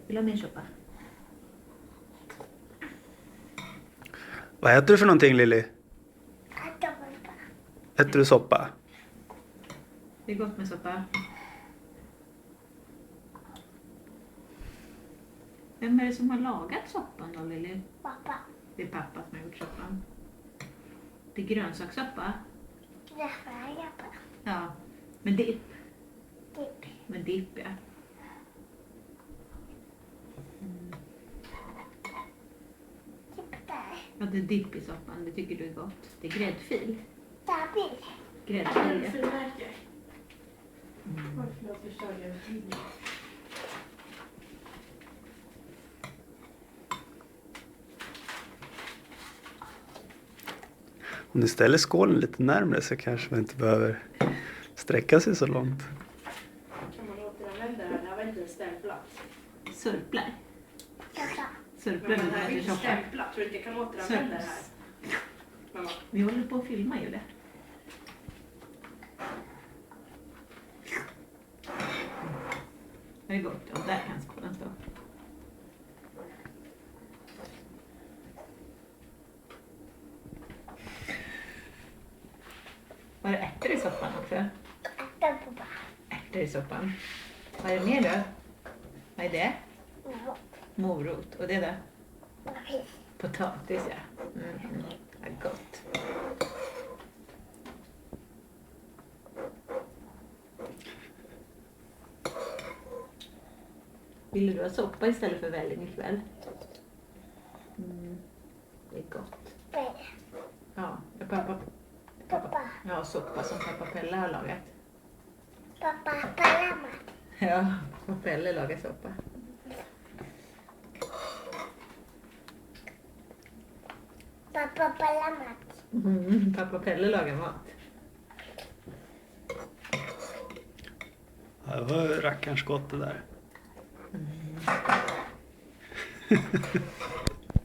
Vill du ha mer soppa? Vad äter du för någonting, Lilly? Atompappa. Äter du soppa? Det är gott med soppa. Vem är det som har lagat soppan då, Lilly? Pappa. Det är pappa som har gjort soppan. Det är grönsakssoppa. Därför är jag på. Ja, med dipp. Dipp. Med dipp, ja. Dipp där. Ja, det är dipp i soppan. Det tycker du är gott. Det är gräddfil. Stabil. Gräddfil, ja. Frimärke. Förlåt, förstörde jag tiden. Om ni ställer skålen lite närmare så kanske man inte behöver sträcka sig så långt. Kan man återanvända det här? Det här var inte stämplat. Surplar. Pappa. Surplar Men när det här du är äter inte soppa. stämplat. Tror du inte jag kan återanvända det här? Mamma. Vi håller på att filma ju det. Det är gott. Ja, där kan skålen stå. Var det ärtor i soppan också? Atompappa. Ärtor i soppan. Vad är det mer då? Vad är det? Morot. Och det då? Potatis, ja. Vad gott. Vill du ha soppa istället för välling ikväll? Det är gott. Ja, Pappa. ja, soppa som pappa Pelle har lagat. Pappa. Palama. Ja, pappa Pelle lagar soppa. Pappa. Palama. Pappa Pelle lagar mat. Ja, det var rackarns gott det där.